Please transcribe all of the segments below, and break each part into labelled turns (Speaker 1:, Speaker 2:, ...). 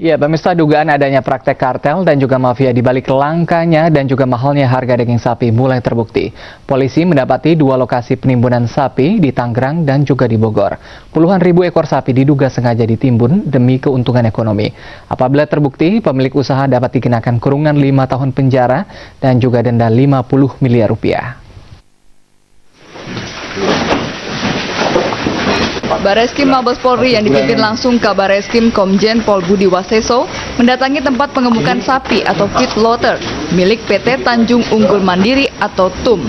Speaker 1: Ya, pemirsa, dugaan adanya praktek kartel dan juga mafia di balik langkanya dan juga mahalnya harga daging sapi mulai terbukti. Polisi mendapati dua lokasi penimbunan sapi di Tangerang dan juga di Bogor. Puluhan ribu ekor sapi diduga sengaja ditimbun demi keuntungan ekonomi. Apabila terbukti, pemilik usaha dapat dikenakan kurungan 5 tahun penjara dan juga denda 50 miliar rupiah.
Speaker 2: Bareskrim Mabes Polri yang dipimpin langsung Kabar Reskrim Komjen Pol Budi Waseso mendatangi tempat pengemukan sapi atau feedlotter milik PT Tanjung Unggul Mandiri atau TUM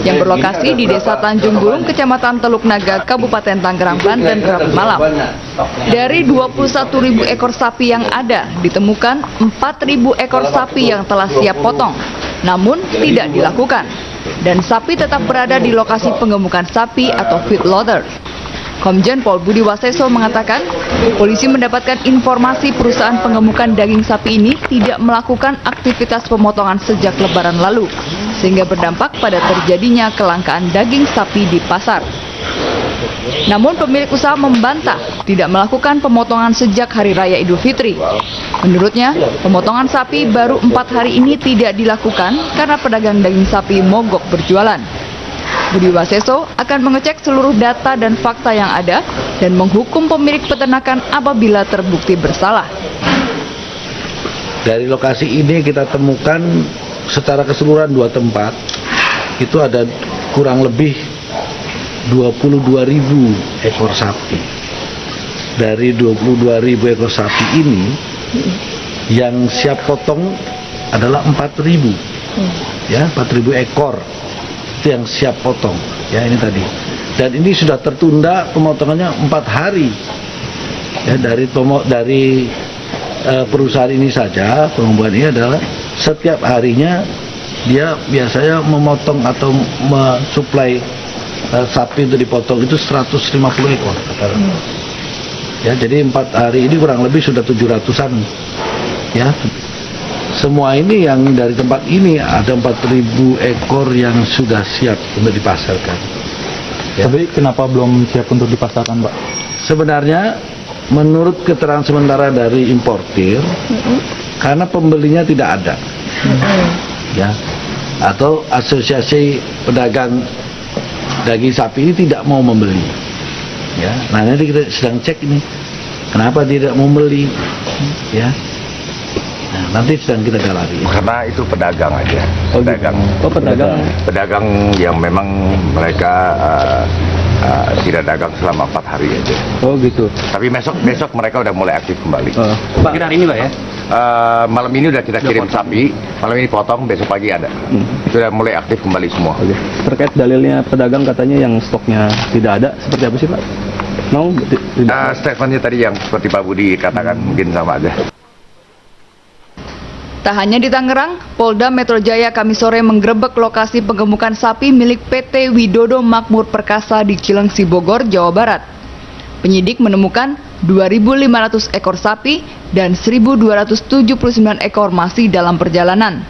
Speaker 2: yang berlokasi di Desa Tanjung Burung, Kecamatan Teluk Naga, Kabupaten Tangerang, Banten, Rabu malam. Dari 21.000 ekor sapi yang ada, ditemukan 4.000 ekor sapi yang telah siap potong, namun tidak dilakukan. Dan sapi tetap berada di lokasi pengemukan sapi atau feedlotter. Komjen Pol Budi Waseso mengatakan, polisi mendapatkan informasi perusahaan pengemukan daging sapi ini tidak melakukan aktivitas pemotongan sejak Lebaran lalu, sehingga berdampak pada terjadinya kelangkaan daging sapi di pasar. Namun pemilik usaha membantah tidak melakukan pemotongan sejak Hari Raya Idul Fitri. Menurutnya, pemotongan sapi baru 4 hari ini tidak dilakukan karena pedagang daging sapi mogok berjualan. Budi Waseso akan mengecek seluruh data dan fakta yang ada dan menghukum pemilik peternakan apabila terbukti bersalah.
Speaker 3: Dari lokasi ini kita temukan secara keseluruhan 2 tempat, itu ada kurang lebih 22.000 ekor sapi. Dari 22.000 ekor sapi ini, yang siap potong adalah 4.000, ya 4.000 ekor. Itu yang siap potong, ya ini tadi. Dan ini sudah tertunda pemotongannya 4 hari. Ya, dari perusahaan ini saja, pengembangan ini adalah setiap harinya dia biasanya memotong atau mensuplai sapi untuk dipotong itu 150 ekor. Ya, jadi 4 hari ini kurang lebih sudah 700-an. Ya. Semua ini yang dari tempat ini ada 4.000 ekor yang sudah siap untuk dipasarkan. Ya.
Speaker 4: Tapi kenapa belum siap untuk dipasarkan, Pak?
Speaker 3: Sebenarnya menurut keterangan sementara dari importir, karena pembelinya tidak ada, ya, atau asosiasi pedagang daging sapi ini tidak mau membeli. Ya, nah nanti kita sedang cek ini, kenapa dia tidak mau membeli, ya. Nah, nanti sedang kita dalami.
Speaker 5: Karena itu pedagang aja. Pedagang.
Speaker 1: Oh, pedagang.
Speaker 5: Pedagang yang memang mereka tidak dagang selama 4 hari aja.
Speaker 1: Oh gitu.
Speaker 5: Tapi besok mereka udah mulai aktif kembali.
Speaker 1: Pak, hari ini Pak ya?
Speaker 5: Malam ini udah kita kirim sapi, malam ini potong, besok pagi ada. Sudah mulai aktif kembali semua.
Speaker 4: Oke. Terkait dalilnya pedagang katanya yang stoknya tidak ada, seperti apa sih, Pak? Mau?
Speaker 5: Statementnya tadi yang seperti Pak Budi katakan mungkin sama aja.
Speaker 2: Tak hanya di Tangerang, Polda Metro Jaya Kamis sore menggerebek lokasi pengemukan sapi milik PT Widodo Makmur Perkasa di Cilengsi, Bogor, Jawa Barat. Penyidik menemukan 2.500 ekor sapi dan 1.279 ekor masih dalam perjalanan.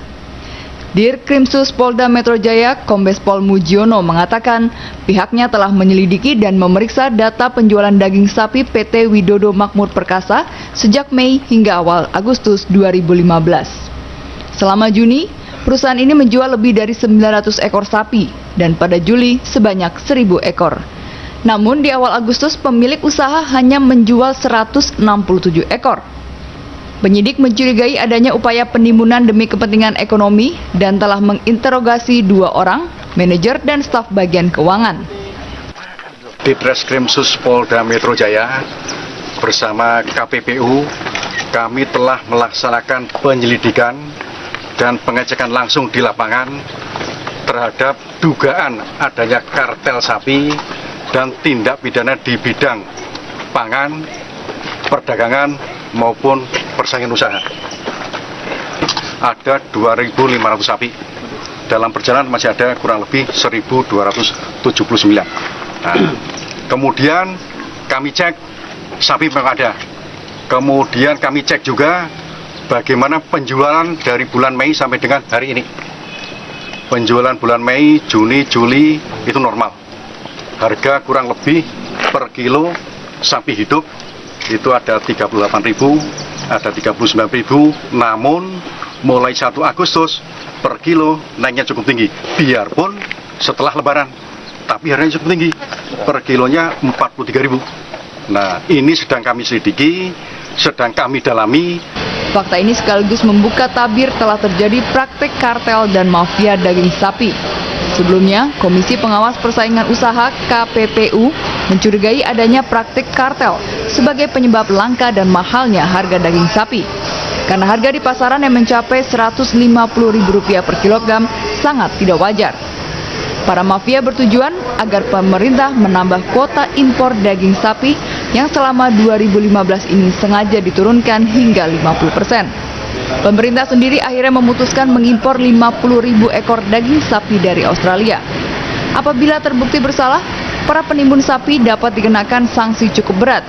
Speaker 2: Dirkrimsus Polda Metro Jaya, Kombes Pol Mujiono mengatakan pihaknya telah menyelidiki dan memeriksa data penjualan daging sapi PT Widodo Makmur Perkasa sejak Mei hingga awal Agustus 2015. Selama Juni, perusahaan ini menjual lebih dari 900 ekor sapi dan pada Juli sebanyak 1.000 ekor. Namun di awal Agustus pemilik usaha hanya menjual 167 ekor. Penyidik mencurigai adanya upaya penimbunan demi kepentingan ekonomi dan telah menginterogasi 2 orang, manajer dan staf bagian keuangan.
Speaker 6: Di Treskrimsus Polda Metro Jaya bersama KPPU, kami telah melaksanakan penyelidikan dan pengecekan langsung di lapangan terhadap dugaan adanya kartel sapi dan tindak pidana di bidang pangan, perdagangan maupun persaingan usaha. Ada 2.500 sapi. Dalam perjalanan masih ada kurang lebih 1.279. Nah, kemudian kami cek sapi memang ada. Kemudian kami cek juga bagaimana penjualan dari bulan Mei sampai dengan hari ini. Penjualan bulan Mei, Juni, Juli itu normal. Harga kurang lebih per kilo sapi hidup itu ada 38.000 ada 39.000, namun mulai 1 Agustus per kilo naiknya cukup tinggi, biarpun setelah Lebaran, tapi harganya cukup tinggi, per kilonya 43.000. Nah, ini sedang kami selidiki, sedang kami dalami.
Speaker 2: Fakta ini sekaligus membuka tabir telah terjadi praktik kartel dan mafia daging sapi. Sebelumnya, Komisi Pengawas Persaingan Usaha KPPU mencurigai adanya praktik kartel sebagai penyebab langka dan mahalnya harga daging sapi. Karena harga di pasaran yang mencapai Rp150.000 per kilogram sangat tidak wajar. Para mafia bertujuan agar pemerintah menambah kuota impor daging sapi yang selama 2015 ini sengaja diturunkan hingga 50%. Pemerintah sendiri akhirnya memutuskan mengimpor 50.000 ekor daging sapi dari Australia. Apabila terbukti bersalah, para penimbun sapi dapat dikenakan sanksi cukup berat.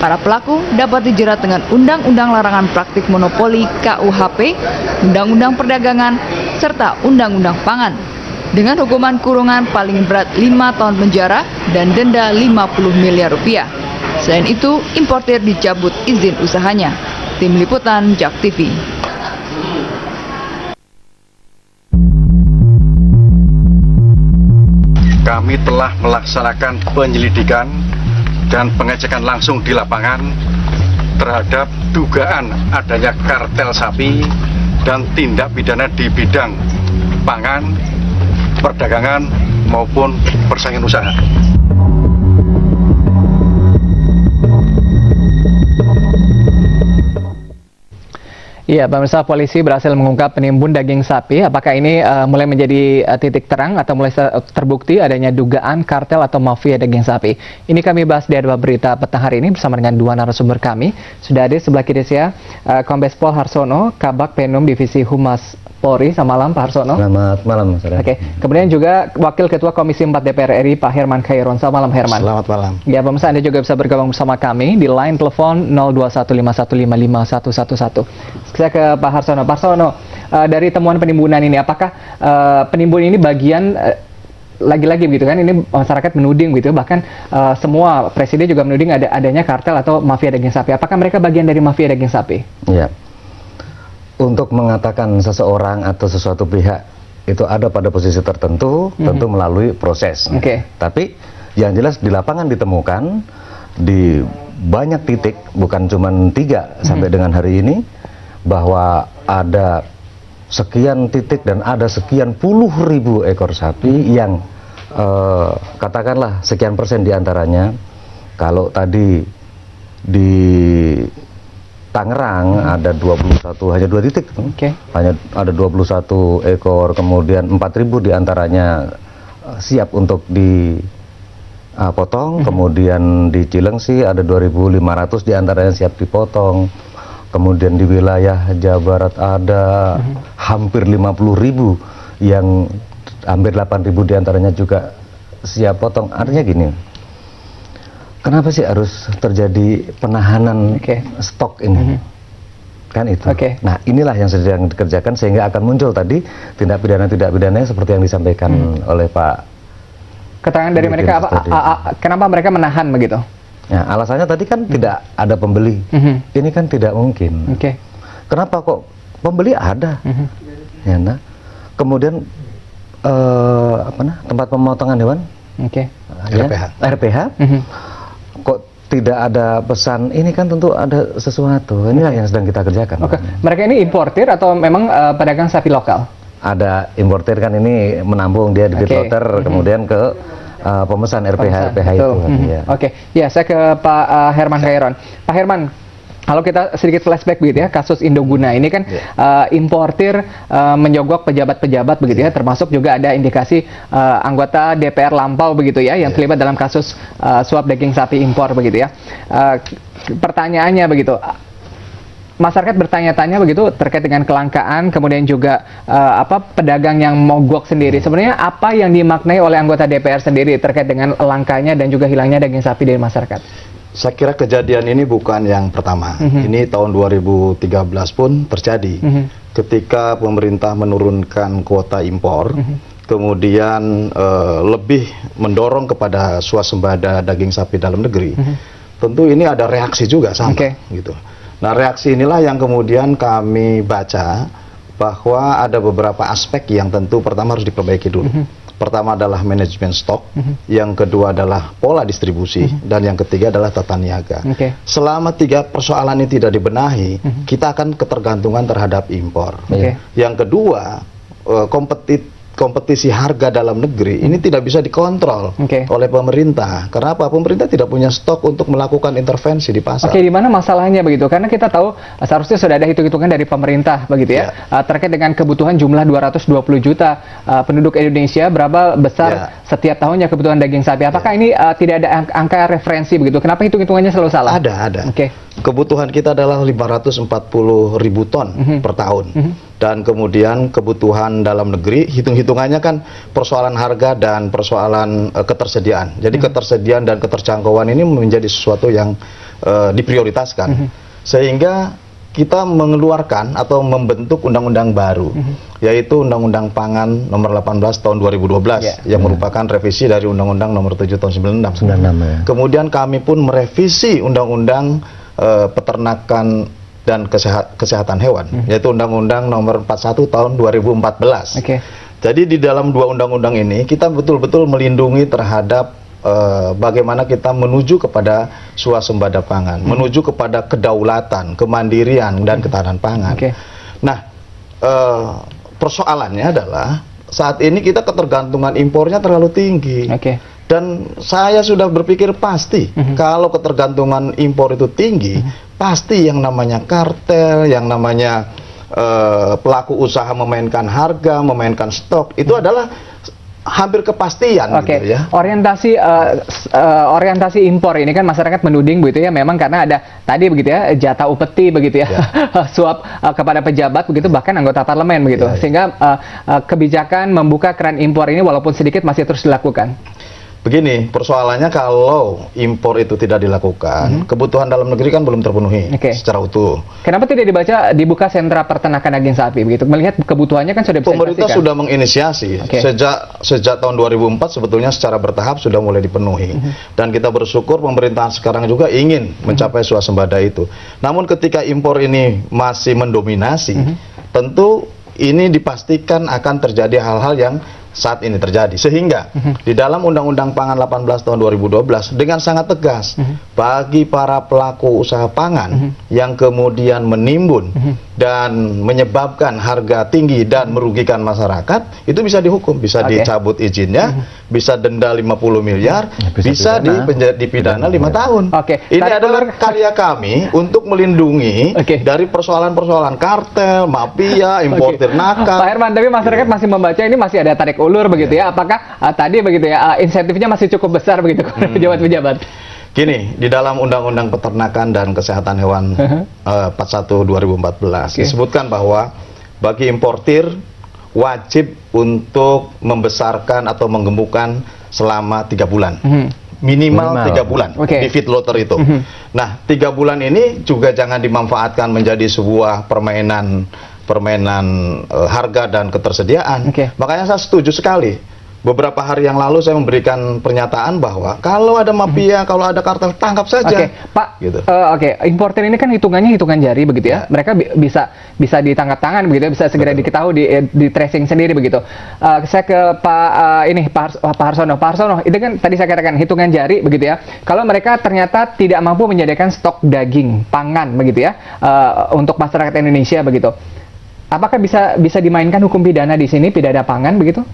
Speaker 2: Para pelaku dapat dijerat dengan Undang-Undang Larangan Praktik Monopoli KUHP, Undang-Undang Perdagangan, serta Undang-Undang Pangan, dengan hukuman kurungan paling berat 5 tahun penjara dan denda Rp50 miliar. Selain itu, importir dicabut izin usahanya. Tim Liputan JAK TV.
Speaker 6: Kami telah melaksanakan penyelidikan dan pengecekan langsung di lapangan terhadap dugaan adanya kartel sapi dan tindak pidana di bidang pangan, perdagangan maupun persaingan usaha.
Speaker 1: Iya, pemirsa, polisi berhasil mengungkap penimbun daging sapi. Apakah ini mulai menjadi titik terang atau mulai terbukti adanya dugaan kartel atau mafia daging sapi? Ini kami bahas di Adwa Berita petang hari ini bersama dengan dua narasumber kami. Sudah ada sebelah kiri saya Kombes Pol Harsono, Kabak Penum Divisi Humas Polri. Selamat malam, Pak Harsono.
Speaker 7: Selamat malam, Mas.
Speaker 1: Oke. Kemudian juga Wakil Ketua Komisi 4 DPR RI, Pak Herman Khairon. Selamat malam, Herman.
Speaker 7: Selamat malam.
Speaker 1: Ya, pemirsa, Anda juga bisa bergabung bersama kami di line telepon 0215155111. Saya ke Pak Harsono. Pak Harsono, dari temuan penimbunan ini, apakah penimbun ini bagian lagi-lagi begitu kan? Ini masyarakat menuding gitu, bahkan semua presiden juga menuding adanya kartel atau mafia daging sapi. Apakah mereka bagian dari mafia daging sapi?
Speaker 7: Iya. Untuk mengatakan seseorang atau sesuatu pihak itu ada pada posisi tertentu, tentu melalui proses. Tapi yang jelas di lapangan ditemukan di banyak titik, bukan cuma 3 sampai dengan hari ini, bahwa ada sekian titik dan ada sekian puluh ribu ekor sapi yang katakanlah sekian persen diantaranya, kalau tadi di Tangerang ada 21, hanya 2 titik, hanya ada 21 ekor, kemudian 4.000 diantaranya siap untuk dipotong, kemudian di Cilengsi ada 2.500 diantaranya siap dipotong. Kemudian di wilayah Jawa Barat ada hampir 50.000 yang hampir 8.000 diantaranya juga siap potong. Artinya gini, kenapa sih harus terjadi penahanan stok ini? Kan itu. Nah, inilah yang sedang dikerjakan sehingga akan muncul tadi tindak pidana seperti yang disampaikan oleh Pak.
Speaker 1: Keterangan dari mereka apa? Kenapa mereka menahan begitu?
Speaker 7: Ya, alasannya tadi kan tidak ada pembeli. Ini kan tidak mungkin. Kenapa kok pembeli ada? Ya, nah. Kemudian tempat pemotongan hewan? RPH. Kok tidak ada pesan? Ini kan tentu ada sesuatu. Inilah yang sedang kita kerjakan.
Speaker 1: Mereka ini importir atau memang pedagang sapi lokal?
Speaker 7: Ada importir, kan ini menampung dia di feedlotter, kemudian ke pemesan RPH itu.
Speaker 1: Ya, saya ke Pak Herman Khairon. Pak Herman, kalau kita sedikit flashback begitu ya, kasus Indoguna ini kan importir menyogok pejabat-pejabat begitu ya, termasuk juga ada indikasi anggota DPR lampau begitu ya, yang terlibat dalam kasus suap daging sapi impor begitu ya. Pertanyaannya begitu, masyarakat bertanya-tanya begitu terkait dengan kelangkaan, kemudian juga pedagang yang mogok sendiri. Sebenarnya apa yang dimaknai oleh anggota DPR sendiri terkait dengan langkanya dan juga hilangnya daging sapi dari masyarakat?
Speaker 8: Saya kira kejadian ini bukan yang pertama. Ini tahun 2013 pun terjadi. Ketika pemerintah menurunkan kuota impor, kemudian lebih mendorong kepada swasembada daging sapi dalam negeri. Tentu ini ada reaksi juga sama gitu. Nah, reaksi inilah yang kemudian kami baca bahwa ada beberapa aspek yang tentu pertama harus diperbaiki dulu. Pertama adalah manajemen stok, yang kedua adalah pola distribusi, dan yang ketiga adalah tata niaga. Selama 3 persoalan ini tidak dibenahi, kita akan ketergantungan terhadap impor. Yang kedua, kompetisi harga dalam negeri ini tidak bisa dikontrol oleh pemerintah. Karena apa? Pemerintah tidak punya stok untuk melakukan intervensi di pasar.
Speaker 1: Di mana masalahnya begitu? Karena kita tahu seharusnya sudah ada hitung-hitungan dari pemerintah begitu ya, terkait dengan kebutuhan jumlah 220 juta penduduk Indonesia, berapa besar setiap tahunnya kebutuhan daging sapi. Apakah ini tidak ada angka referensi begitu? Kenapa hitung-hitungannya selalu salah?
Speaker 8: Ada. Kebutuhan kita adalah 540 ribu ton per tahun. Dan kemudian kebutuhan dalam negeri, hitung-hitungannya kan persoalan harga dan persoalan ketersediaan. Jadi ketersediaan dan keterjangkauan ini menjadi sesuatu yang diprioritaskan. Sehingga kita mengeluarkan atau membentuk undang-undang baru, yaitu Undang-Undang Pangan Nomor 18 Tahun 2012, yang merupakan revisi dari Undang-Undang Nomor 7 Tahun 96. Kemudian kami pun merevisi Undang-Undang Peternakan dan Kesehatan Hewan, yaitu Undang-Undang Nomor 41 Tahun 2014. Jadi di dalam 2 undang-undang ini kita betul-betul melindungi terhadap bagaimana kita menuju kepada swasembada pangan, menuju kepada kedaulatan, kemandirian, dan ketahanan pangan. Nah, persoalannya adalah saat ini kita ketergantungan impornya terlalu tinggi. Dan saya sudah berpikir pasti kalau ketergantungan impor itu tinggi, pasti yang namanya kartel, yang namanya pelaku usaha memainkan harga, memainkan stok, itu adalah hampir kepastian gitu ya.
Speaker 1: Orientasi impor ini kan masyarakat menuding begitu ya, memang karena ada tadi begitu ya, jatah upeti begitu ya, suap kepada pejabat begitu, bahkan anggota parlemen begitu, sehingga kebijakan membuka keran impor ini walaupun sedikit masih terus dilakukan.
Speaker 8: Begini, persoalannya kalau impor itu tidak dilakukan, kebutuhan dalam negeri kan belum terpenuhi secara utuh.
Speaker 1: Kenapa tidak dibuka sentra peternakan daging sapi begitu? Melihat kebutuhannya kan sudah bisa
Speaker 8: pemerintah sudah menginisiasi sejak tahun 2004 sebetulnya secara bertahap sudah mulai dipenuhi. Dan kita bersyukur pemerintahan sekarang juga ingin mencapai swasembada itu. Namun ketika impor ini masih mendominasi, tentu ini dipastikan akan terjadi hal-hal yang saat ini terjadi, sehingga di dalam Undang-Undang Pangan 18 tahun 2012 dengan sangat tegas bagi para pelaku usaha pangan yang kemudian menimbun dan menyebabkan harga tinggi dan merugikan masyarakat, itu bisa dihukum, bisa dicabut izinnya, bisa denda 50 miliar, bisa dipidana 5 tahun. Ini adalah karya kami untuk melindungi dari persoalan-persoalan kartel, mafia, importir nakal.
Speaker 1: Pak Herman, tapi masyarakat masih membaca ini masih ada tarik ulur begitu ya, apakah tadi begitu ya, insentifnya masih cukup besar begitu pejabat-pejabat?
Speaker 8: Gini, di dalam Undang-Undang Peternakan dan Kesehatan Hewan 41 2014 disebutkan bahwa bagi importir wajib untuk membesarkan atau menggemukkan selama 3 bulan. Minimal 3 bulan di feedlotter itu. Nah, 3 bulan ini juga jangan dimanfaatkan menjadi sebuah permainan harga dan ketersediaan. Makanya saya setuju sekali. Beberapa hari yang lalu saya memberikan pernyataan bahwa kalau ada mafia, kalau ada kartel, tangkap saja.
Speaker 1: Pak. Importer ini kan hitungannya hitungan jari begitu ya. Mereka bisa ditangkap tangan begitu, bisa segera diketahui, di tracing sendiri begitu. Saya ke Pak Harsono. Pak Harsono, itu kan tadi saya katakan hitungan jari begitu ya. Kalau mereka ternyata tidak mampu menyediakan stok daging pangan begitu ya, untuk masyarakat Indonesia begitu. Apakah bisa dimainkan hukum pidana di sini, pidana pangan begitu?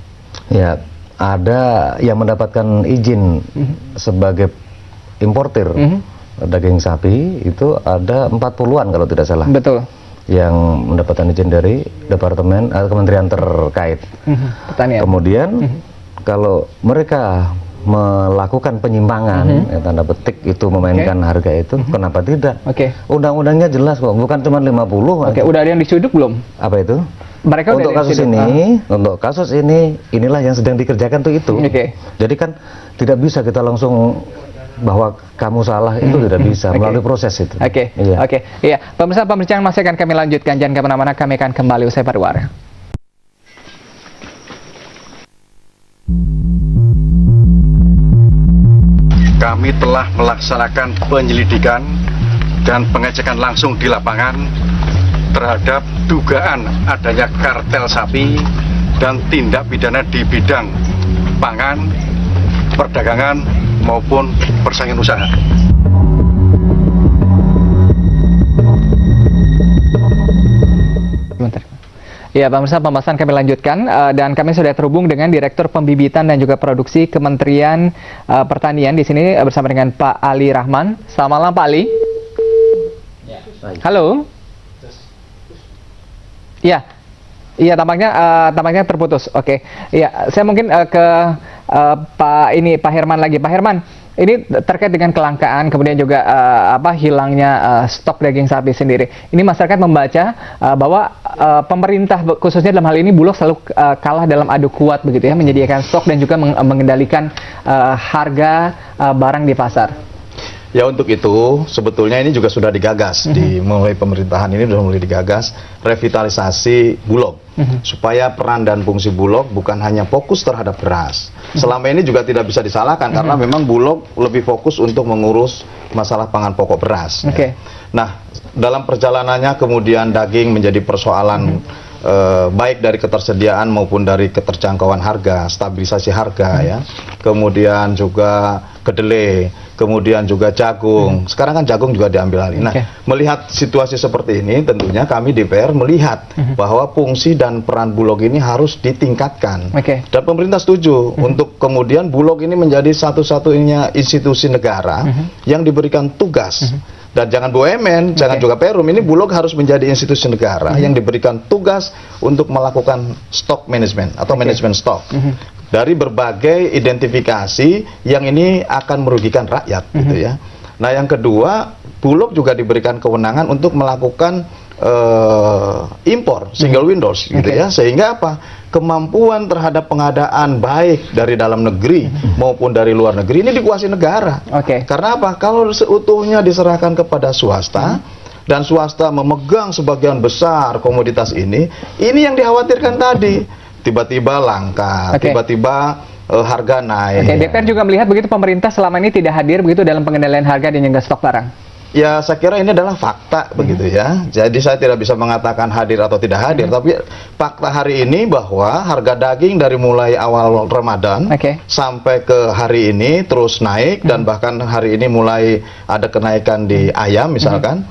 Speaker 7: Ya, ada yang mendapatkan izin sebagai importir daging sapi itu ada 40-an kalau tidak salah.
Speaker 1: Betul.
Speaker 7: Yang mendapatkan izin dari departemen kementerian terkait.
Speaker 1: Pertanian.
Speaker 7: Kemudian kalau mereka melakukan penyimpangan, tanda petik itu memainkan harga itu, kenapa tidak? Undang-undangnya jelas kok, bukan cuma 50.
Speaker 1: Udah ada yang diciduk belum?
Speaker 7: Apa itu?
Speaker 1: Mereka
Speaker 7: untuk kasus ini, inilah yang sedang dikerjakan tuh itu. Jadi kan tidak bisa kita langsung bahwa kamu salah, itu tidak bisa, melalui proses itu.
Speaker 1: Iya. Pemirsa, pembicaraan masih akan kami lanjutkan, jangan kemana-mana, kami akan kembali usai pariwara.
Speaker 6: Kami telah melaksanakan penyelidikan dan pengecekan langsung di lapangan terhadap dugaan adanya kartel sapi dan tindak pidana di bidang pangan, perdagangan maupun persaingan usaha.
Speaker 1: Ya, pemirsa, pembahasan kami lanjutkan dan kami sudah terhubung dengan Direktur Pembibitan dan juga Produksi Kementerian Pertanian di sini bersama dengan Pak Ali Rahman. Selamat malam, Pak Ali. Halo. Ya, iya tampaknya terputus. Oke, iya, saya mungkin ke Pak Herman lagi. Pak Herman, ini terkait dengan kelangkaan, kemudian juga hilangnya stok daging sapi sendiri. Ini masyarakat membaca bahwa pemerintah khususnya dalam hal ini Bulog selalu kalah dalam adu kuat begitu ya, menyediakan stok dan juga mengendalikan harga barang di pasar.
Speaker 8: Ya, untuk itu sebetulnya ini juga sudah digagas di mulai pemerintahan ini sudah mulai digagas revitalisasi Bulog supaya peran dan fungsi Bulog bukan hanya fokus terhadap beras. Selama ini juga tidak bisa disalahkan karena memang Bulog lebih fokus untuk mengurus masalah pangan pokok beras. Ya. Nah, dalam perjalanannya kemudian daging menjadi persoalan baik dari ketersediaan maupun dari keterjangkauan harga, stabilisasi harga ya. Kemudian juga kedelai, kemudian juga jagung. Sekarang kan jagung juga diambil alih. Nah, melihat situasi seperti ini, tentunya kami DPR melihat bahwa fungsi dan peran Bulog ini harus ditingkatkan. Dan pemerintah setuju untuk kemudian Bulog ini menjadi satu-satunya institusi negara yang diberikan tugas. Dan jangan BUMN, jangan juga Perum, ini Bulog harus menjadi institusi negara yang diberikan tugas untuk melakukan stok manajemen atau manajemen stok. Dari berbagai identifikasi yang ini akan merugikan rakyat gitu ya. Nah, yang kedua, Bulog juga diberikan kewenangan untuk melakukan impor single windows gitu ya, sehingga apa? Kemampuan terhadap pengadaan baik dari dalam negeri maupun dari luar negeri ini dikuasai negara. Karena apa? Kalau seutuhnya diserahkan kepada swasta dan swasta memegang sebagian besar komoditas ini yang dikhawatirkan tadi. Tiba-tiba langka, tiba-tiba harga naik.
Speaker 1: DPR juga melihat begitu pemerintah selama ini tidak hadir begitu dalam pengendalian harga dan juga stok barang.
Speaker 8: Ya, saya kira ini adalah fakta begitu ya. Jadi saya tidak bisa mengatakan hadir atau tidak hadir, tapi fakta hari ini bahwa harga daging dari mulai awal Ramadan sampai ke hari ini terus naik dan bahkan hari ini mulai ada kenaikan di ayam misalkan.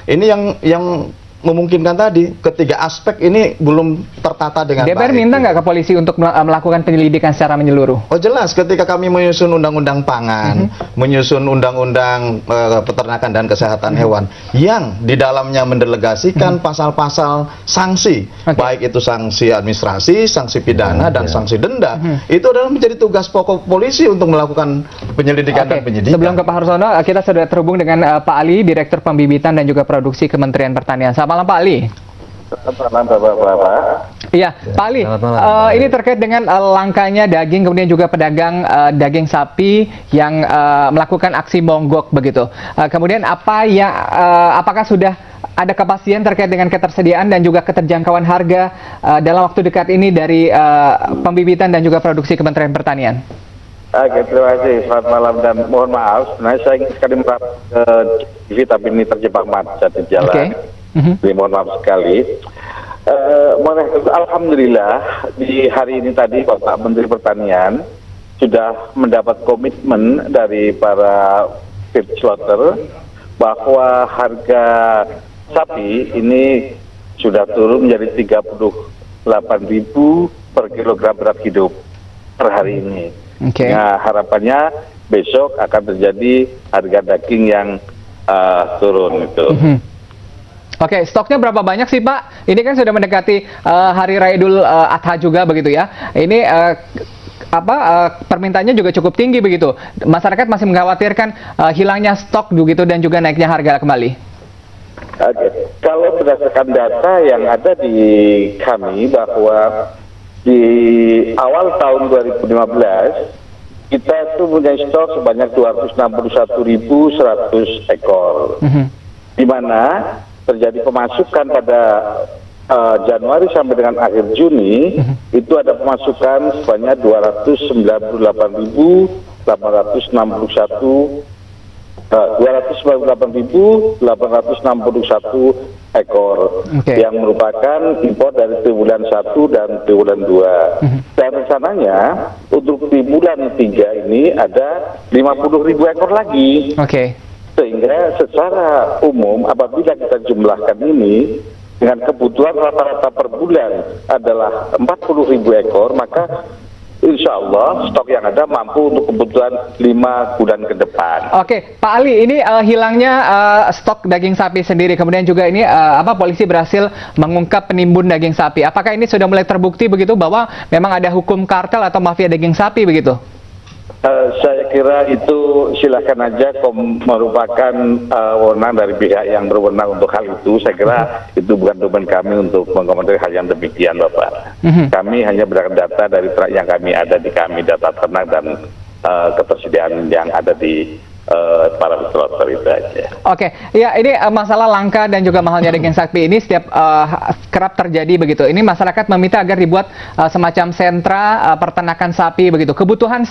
Speaker 8: Ini yang memungkinkan tadi ketiga aspek ini belum tertata dengan
Speaker 1: DPR
Speaker 8: baik.
Speaker 1: minta nggak ke polisi untuk melakukan penyelidikan secara menyeluruh?
Speaker 8: Oh, jelas ketika kami menyusun undang-undang pangan, menyusun undang-undang peternakan dan kesehatan hewan yang di dalamnya mendelegasikan pasal-pasal sanksi, baik itu sanksi administrasi, sanksi pidana dan sanksi denda, itu adalah menjadi tugas pokok polisi untuk melakukan penyelidikan dan penyidikan.
Speaker 1: Sebelum ke Pak Harsono, kita sudah terhubung dengan Pak Ali, Direktur Pembibitan dan juga Produksi Kementerian Pertanian. Selamat malam, Pak Ali.
Speaker 9: Selamat malam, Bapak-Bapak.
Speaker 1: Iya, Pak Ali, ini terkait dengan langkanya daging, kemudian juga pedagang daging sapi yang melakukan aksi monggok begitu. Kemudian apakah sudah ada kepastian terkait dengan ketersediaan dan juga keterjangkauan harga dalam waktu dekat ini dari Pembibitan dan juga Produksi Kementerian Pertanian?
Speaker 9: Terima kasih. Selamat malam dan mohon maaf. Sebenarnya saya ingin sekali merapat ke TV tapi ini terjebak macet di jalan. Jadi mohon maaf sekali. Alhamdulillah di hari ini tadi Bapak Menteri Pertanian sudah mendapat komitmen dari para feed slaughter bahwa harga sapi ini sudah turun menjadi 38.000 per kilogram berat hidup per hari ini. Nah, harapannya besok akan terjadi harga daging yang turun itu.
Speaker 1: Stoknya berapa banyak sih, Pak? Ini kan sudah mendekati Hari Raya Idul Adha juga begitu ya. Ini permintaannya juga cukup tinggi begitu. Masyarakat masih mengkhawatirkan hilangnya stok begitu dan juga naiknya harga kembali.
Speaker 9: Kalau berdasarkan data yang ada di kami bahwa di awal tahun 2015 kita itu punya stok sebanyak 261.100 ekor, di mana terjadi pemasukan pada Januari sampai dengan akhir Juni itu ada pemasukan sebanyak 298.861 298.861 ekor yang merupakan impor dari triwulan 1 dan triwulan 2. Dan rencananya untuk triwulan 3 ini ada 50.000 ekor lagi. Sehingga secara umum apabila kita jumlahkan ini dengan kebutuhan rata-rata per bulan adalah 40.000 ekor, maka insya Allah stok yang ada mampu untuk kebutuhan 5 bulan ke depan.
Speaker 1: Pak Ali, ini hilangnya stok daging sapi sendiri, kemudian juga ini polisi berhasil mengungkap penimbun daging sapi. Apakah ini sudah mulai terbukti begitu bahwa memang ada hukum kartel atau mafia daging sapi begitu?
Speaker 9: Saya kira itu silakan aja merupakan wewenang dari pihak yang berwenang untuk hal itu. Saya kira itu bukan domain kami untuk mengomentari hal yang demikian, Bapak. Kami hanya berdasarkan data dari yang kami ada di kami, data ternak dan ketersediaan yang ada di para distributor itu aja.
Speaker 1: Ya ini masalah langka dan juga mahalnya daging sapi ini setiap kerap terjadi begitu. Ini masyarakat meminta agar dibuat semacam sentra peternakan sapi begitu. Kebutuhan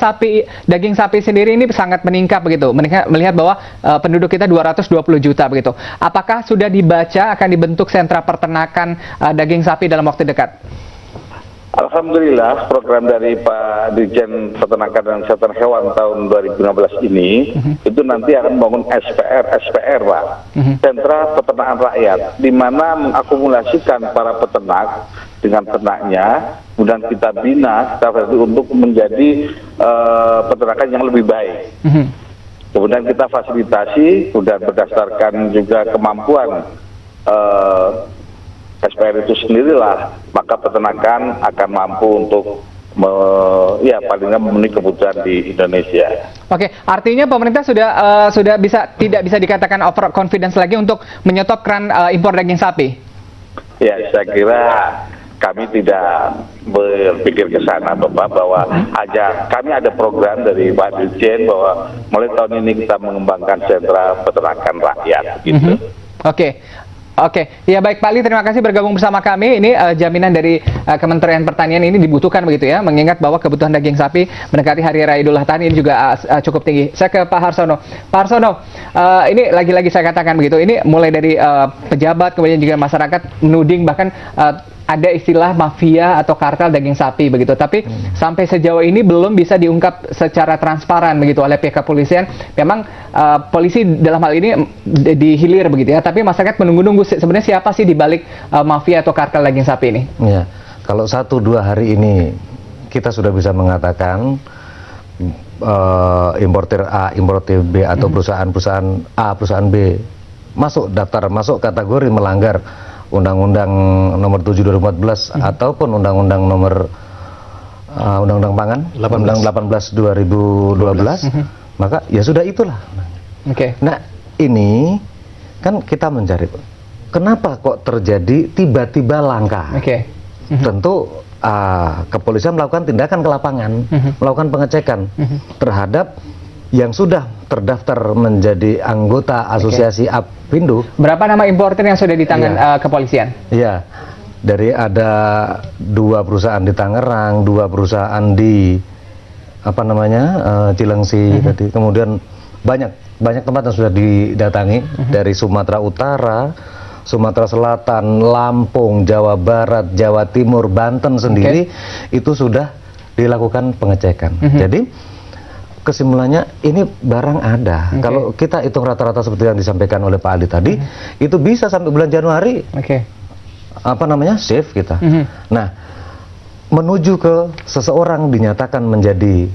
Speaker 1: daging sapi sendiri ini sangat meningkat begitu. Melihat bahwa penduduk kita 220 juta begitu. Apakah sudah dibaca akan dibentuk sentra peternakan daging sapi dalam waktu dekat?
Speaker 9: Alhamdulillah program dari Pak Dirjen Peternakan dan Kesehatan Hewan tahun 2015 ini itu nanti akan membangun SPR Pak, sentra peternakan rakyat, di mana mengakumulasikan para peternak dengan ternaknya, kemudian kita bina untuk menjadi peternakan yang lebih baik. Kemudian kita fasilitasi, kemudian berdasarkan juga kemampuan SPR itu sendirilah, maka peternakan akan mampu untuk paling nggak memenuhi kebutuhan di Indonesia.
Speaker 1: Artinya pemerintah sudah tidak bisa dikatakan over confidence lagi untuk menyetop keran impor daging sapi.
Speaker 9: Ya, saya kira kami tidak berpikir ke sana, Bapak, bahwa kami ada program dari Pak Dirjen bahwa mulai tahun ini kita mengembangkan sentra peternakan rakyat gitu.
Speaker 1: Ya baik Pak Ali, terima kasih bergabung bersama kami. Ini jaminan dari Kementerian Pertanian ini dibutuhkan begitu ya, mengingat bahwa kebutuhan daging sapi mendekati Hari Raya Idul Adha ini juga cukup tinggi. Saya ke Pak Harsono. Pak Harsono, ini lagi-lagi saya katakan begitu, ini mulai dari pejabat kemudian juga masyarakat menuding bahkan ada istilah mafia atau kartel daging sapi begitu, tapi sampai sejauh ini belum bisa diungkap secara transparan begitu oleh pihak kepolisian. Memang polisi dalam hal ini dihilir begitu ya, tapi masyarakat menunggu-nunggu sebenarnya siapa sih di balik mafia atau kartel daging sapi ini?
Speaker 7: Ya, kalau 1-2 hari ini kita sudah bisa mengatakan importir A, importir B atau perusahaan A, perusahaan B masuk kategori melanggar Undang-Undang Nomor 7 2014 ataupun Undang-Undang Nomor Undang-Undang Pangan 18 2012, maka ya sudah itulah. Nah ini kan kita mencari kenapa kok terjadi tiba-tiba langka. Tentu kepolisian melakukan tindakan ke lapangan, melakukan pengecekan terhadap yang sudah terdaftar menjadi anggota asosiasi Apindo.
Speaker 1: Berapa nama importer yang sudah di tangan kepolisian?
Speaker 7: Iya, dari ada 2 perusahaan di Tangerang, 2 perusahaan di Cilengsi tadi. Kemudian banyak tempat yang sudah didatangi dari Sumatera Utara, Sumatera Selatan, Lampung, Jawa Barat, Jawa Timur, Banten sendiri itu sudah dilakukan pengecekan. Jadi kesimpulannya ini barang ada. Kalau kita hitung rata-rata seperti yang disampaikan oleh Pak Ali tadi, itu bisa sampai bulan Januari. Safe kita. Nah, menuju ke seseorang dinyatakan menjadi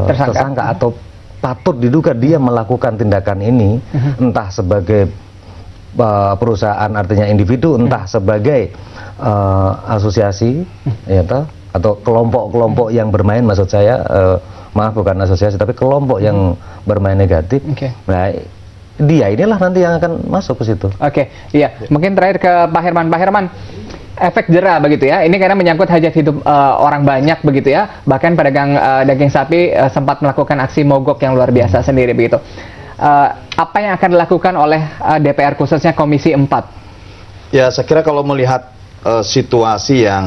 Speaker 7: tersangka atau patut diduga dia melakukan tindakan ini, entah sebagai perusahaan artinya individu, entah sebagai asosiasi, atau kelompok-kelompok yang bermain, maksud saya. Maaf, bukan asosiasi, tapi kelompok yang bermain negatif. Nah, dia inilah nanti yang akan masuk ke situ.
Speaker 1: Mungkin terakhir ke Pak Herman. Pak Herman, efek jera begitu ya, ini karena menyangkut hajat hidup orang banyak begitu ya. Bahkan pedagang daging sapi sempat melakukan aksi mogok yang luar biasa sendiri begitu. Apa yang akan dilakukan oleh DPR khususnya Komisi 4?
Speaker 8: Ya, saya kira kalau melihat situasi yang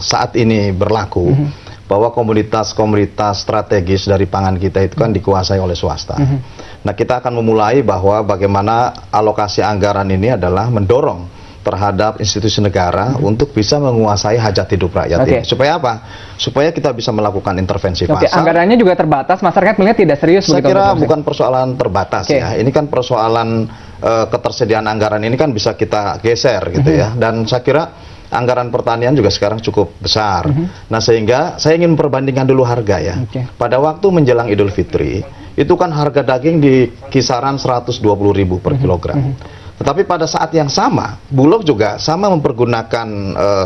Speaker 8: saat ini berlaku, bahwa komunitas-komunitas strategis dari pangan kita itu kan dikuasai oleh swasta. Nah, kita akan memulai bahwa bagaimana alokasi anggaran ini adalah mendorong terhadap institusi negara untuk bisa menguasai hajat hidup rakyat ini. Supaya apa? Supaya kita bisa melakukan intervensi pasar.
Speaker 1: Anggarannya juga terbatas, masyarakat melihat tidak serius.
Speaker 8: Saya kira bukan persoalan terbatas ya. Ini kan persoalan ketersediaan anggaran ini kan bisa kita geser gitu ya. Dan saya kira anggaran pertanian juga sekarang cukup besar. Nah, sehingga saya ingin memperbandingkan dulu harga ya. Pada waktu menjelang Idul Fitri, itu kan harga daging di kisaran 120.000 per kilogram. Tetapi pada saat yang sama, Bulog juga sama mempergunakan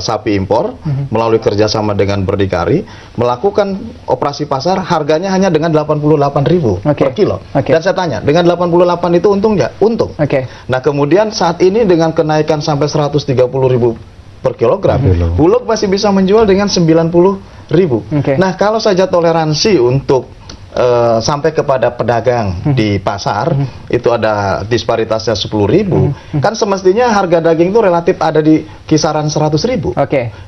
Speaker 8: sapi impor melalui kerjasama dengan Berdikari, melakukan operasi pasar harganya hanya dengan 88.000 per kilo. Dan saya tanya, dengan 88 itu untung nggak? Untung. Nah, kemudian saat ini dengan kenaikan sampai 130.000 per kilogram, Bulog masih bisa menjual dengan 90.000. Nah, kalau saja toleransi untuk sampai kepada pedagang di pasar itu ada disparitasnya 10.000, kan semestinya harga daging itu relatif ada di kisaran 100.000.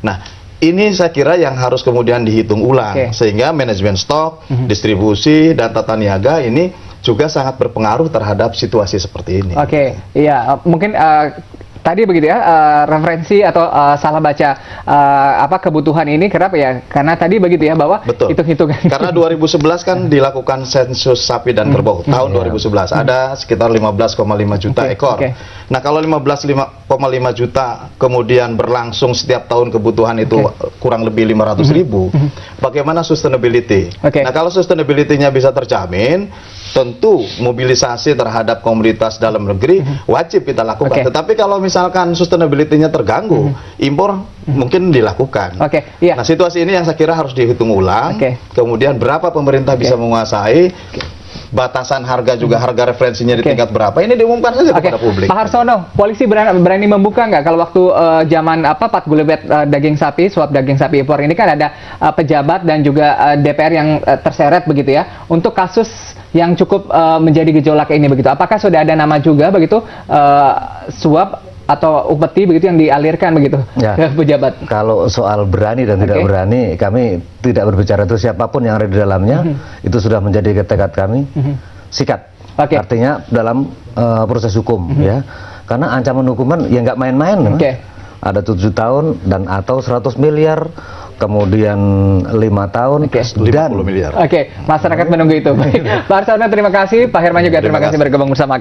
Speaker 8: Nah, ini saya kira yang harus kemudian dihitung ulang sehingga manajemen stok, distribusi dan tata niaga ini juga sangat berpengaruh terhadap situasi seperti ini.
Speaker 1: Iya, mungkin tadi begitu ya, referensi atau salah baca kebutuhan ini kenapa ya? Karena tadi begitu ya bahwa hitung-hitungan.
Speaker 8: Karena 2011 kan dilakukan sensus sapi dan kerbau tahun 2011 ada sekitar 15,5 juta ekor. Nah, kalau 15,5 juta kemudian berlangsung setiap tahun kebutuhan itu kurang lebih 500.000, bagaimana sustainability? Nah, kalau sustainability-nya bisa terjamin, tentu mobilisasi terhadap komunitas dalam negeri wajib kita lakukan. Tetapi kalau misalkan sustainability-nya terganggu, impor mungkin dilakukan. Nah, situasi ini yang saya kira harus dihitung ulang. Kemudian berapa pemerintah bisa menguasai, batasan harga juga harga referensinya di tingkat berapa, ini diumumkan saja kepada publik.
Speaker 1: Pak Harsono, polisi berani membuka nggak kalau waktu zaman Patgulebet daging sapi, suap daging sapi impor ini kan ada pejabat dan juga DPR yang terseret begitu ya untuk kasus yang cukup menjadi gejolak ini begitu. Apakah sudah ada nama juga begitu suap atau upeti begitu yang dialirkan begitu ke pejabat?
Speaker 7: Kalau soal berani dan tidak berani, kami tidak berbicara itu siapapun yang ada di dalamnya, itu sudah menjadi tekad kami, sikat. Artinya dalam proses hukum ya, karena ancaman hukuman ya nggak main-main. Ada 7 tahun dan atau 100 miliar, kemudian 5 tahun dan
Speaker 8: 50 miliar.
Speaker 1: Masyarakat menunggu itu. Pak Harsono terima kasih, Pak Herman juga terima kasih bergabung bersama kami.